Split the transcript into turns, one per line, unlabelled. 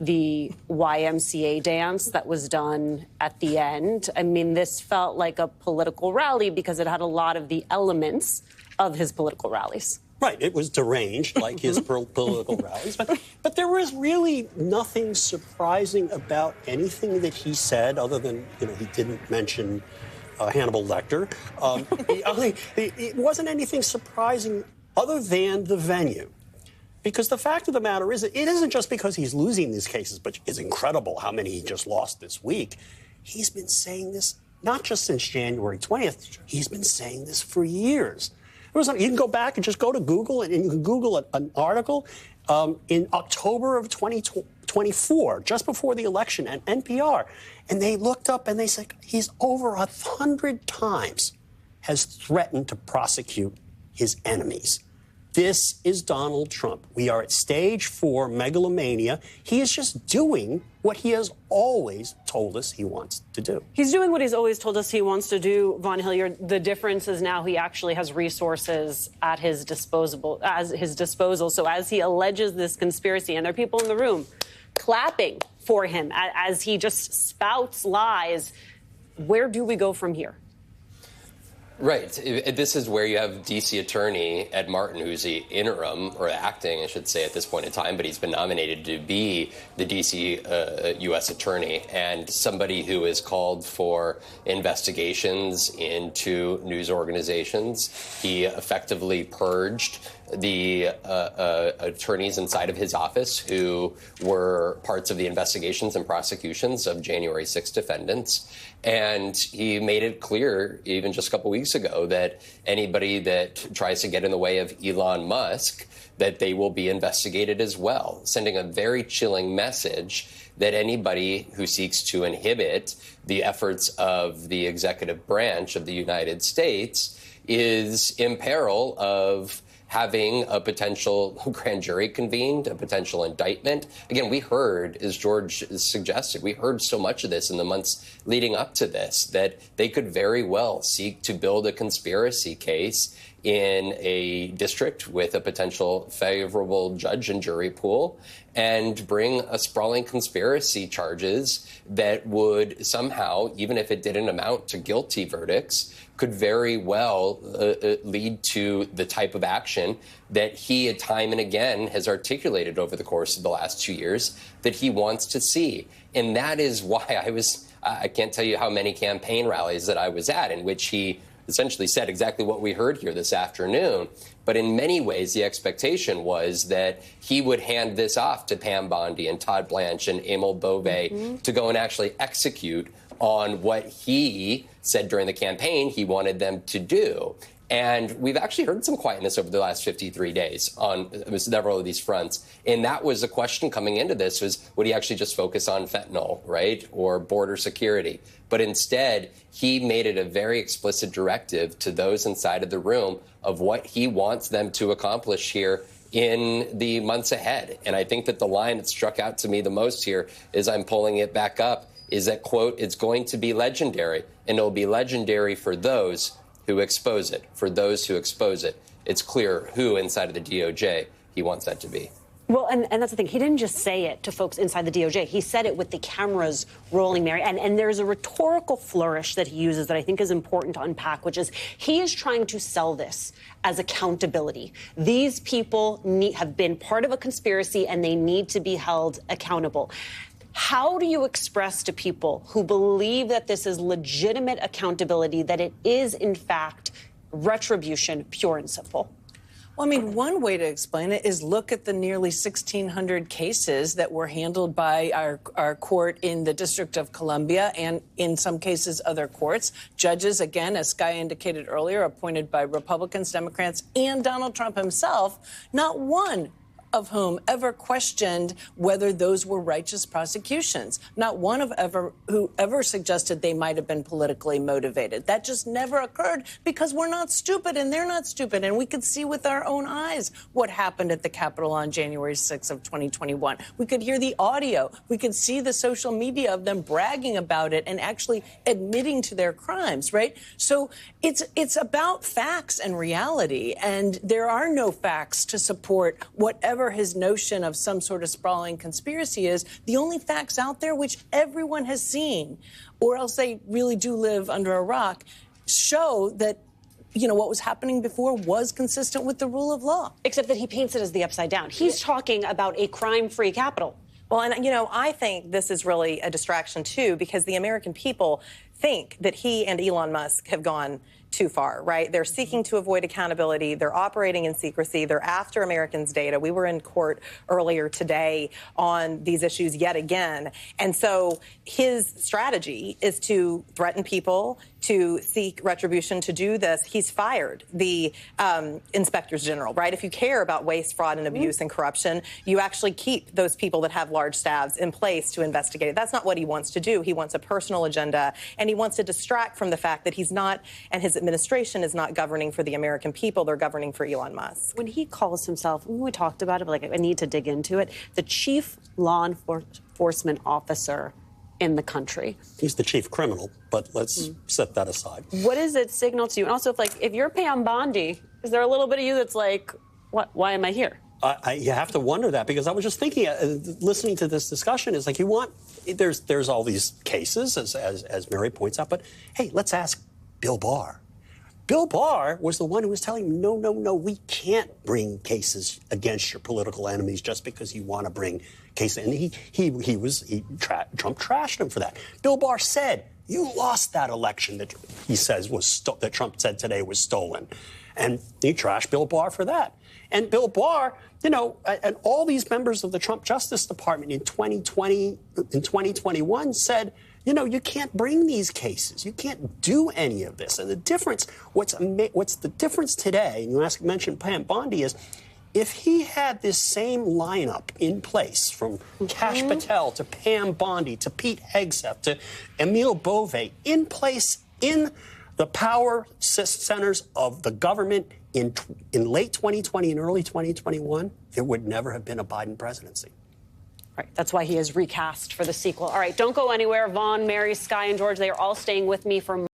the YMCA dance that was done at the end. I mean, this felt like a political rally because it had a lot of the elements of his political rallies.
Right. It was deranged like his political rallies. But there was really nothing surprising about anything that he said other than, he didn't mention Hannibal Lecter. It wasn't anything surprising other than the venue. Because the fact of the matter is, it isn't just because he's losing these cases, but it's incredible how many he just lost this week. He's been saying this not just since January 20th. He's been saying this for years. You can go back and just go to Google, and you can Google an article in October of 2024, just before the election, at NPR. And they looked up and they said he's over 100 times has threatened to prosecute his enemies. This is Donald Trump. We are at stage 4 megalomania. He is just doing what he has always told us he wants to do.
He's doing what he's always told us he wants to do, Von Hilliard. The difference is now he actually has resources at his disposal. So as he alleges this conspiracy, and there are people in the room clapping for him as he just spouts lies, where do we go from here?
Right. This is where you have D.C. Attorney Ed Martin, who's the interim, or acting, I should say, at this point in time, but he's been nominated to be the D.C. U.S. Attorney, and somebody who has called for investigations into news organizations. He effectively purged the attorneys inside of his office who were parts of the investigations and prosecutions of January 6 defendants. And he made it clear, even just a couple weeks ago, that anybody that tries to get in the way of Elon Musk, that they will be investigated as well, sending a very chilling message that anybody who seeks to inhibit the efforts of the executive branch of the United States is in peril of having a potential grand jury convened, a potential indictment. Again, we heard, as George suggested, we heard so much of this in the months leading up to this, that they could very well seek to build a conspiracy case in a district with a potential favorable judge and jury pool and bring a sprawling conspiracy charges that would somehow, even if it didn't amount to guilty verdicts, could very well lead to the type of action that he, time and again, has articulated over the course of the last 2 years that he wants to see. And that is why I can't tell you how many campaign rallies that I was at in which he essentially said exactly what we heard here this afternoon. But in many ways, the expectation was that he would hand this off to Pam Bondi and Todd Blanche and Emil Bove to go and actually execute on what he said during the campaign he wanted them to do. And we've actually heard some quietness over the last 53 days on several of these fronts. And that was the question coming into this, was would he actually just focus on fentanyl, right, or border security? But instead, he made it a very explicit directive to those inside of the room of what he wants them to accomplish here in the months ahead. And I think that the line that struck out to me the most here, as I'm pulling it back up, is that, quote, it's going to be legendary, and it'll be legendary for those who expose it. For those who expose it, it's clear who inside of the DOJ he wants that to be.
Well, and that's the thing. He didn't just say it to folks inside the DOJ. He said it with the cameras rolling, Mary. And there's a rhetorical flourish that he uses that I think is important to unpack, which is he is trying to sell this as accountability. These people have been part of a conspiracy, and they need to be held accountable. How do you express to people who believe that this is legitimate accountability, that it is, in fact, retribution, pure and simple?
Well, I mean, one way to explain it is look at the nearly 1,600 cases that were handled by our court in the District of Columbia and, in some cases, other courts. Judges, again, as Skye indicated earlier, appointed by Republicans, Democrats, and Donald Trump himself, not one of whom ever questioned whether those were righteous prosecutions. Not one of who ever suggested they might have been politically motivated. That just never occurred because we're not stupid and they're not stupid. And we could see with our own eyes what happened at the Capitol on January 6th of 2021. We could hear the audio. We could see the social media of them bragging about it and actually admitting to their crimes, right? So it's about facts and reality. And there are no facts to support whatever whatever his notion of some sort of sprawling conspiracy is, the only facts out there, which everyone has seen, or else they really do live under a rock, show that what was happening before was consistent with the rule of law.
Except that he paints it as the upside down. He's talking about a crime-free capital.
Well, and, I think this is really a distraction, too, because the American people think that he and Elon Musk have gone too far, right? They're seeking to avoid accountability. They're operating in secrecy. They're after Americans' data. We were in court earlier today on these issues yet again. And so his strategy is to threaten people, to seek retribution. To do this, he's fired the inspectors general, right? If you care about waste, fraud, and abuse and corruption, you actually keep those people that have large staffs in place to investigate it. That's not what he wants to do. He wants a personal agenda, and he wants to distract from the fact that he's not, and his administration is not governing for the American people. They're governing for Elon Musk.
When he calls himself, when we talked about it, but I need to dig into it, the chief law enforcement officer in the country.
He's the chief criminal, but let's set that aside.
What does it signal to you? And also, if you're Pam Bondi, is there a little bit of you that's like, what? Why am I here?
You have to wonder that, because I was just thinking, listening to this discussion, is like there's all these cases, as Mary points out, but hey, let's ask Bill Barr. Bill Barr was the one who was telling him, no, we can't bring cases against your political enemies just because you want to bring cases. And Trump trashed him for that. Bill Barr said, you lost that election that he says that Trump said today was stolen. And he trashed Bill Barr for that. And Bill Barr, and all these members of the Trump Justice Department in 2020, in 2021 said, you can't bring these cases. You can't do any of this. And the difference, what's the difference today, and you mentioned Pam Bondi, is if he had this same lineup in place, from Kash Patel to Pam Bondi to Pete Hegseth to Emil Bove, in place in the power centers of the government in late 2020 and early 2021, there would never have been a Biden presidency.
Right. That's why he is recast for the sequel. All right, don't go anywhere. Vaughn, Mary, Sky, and George, they are all staying with me for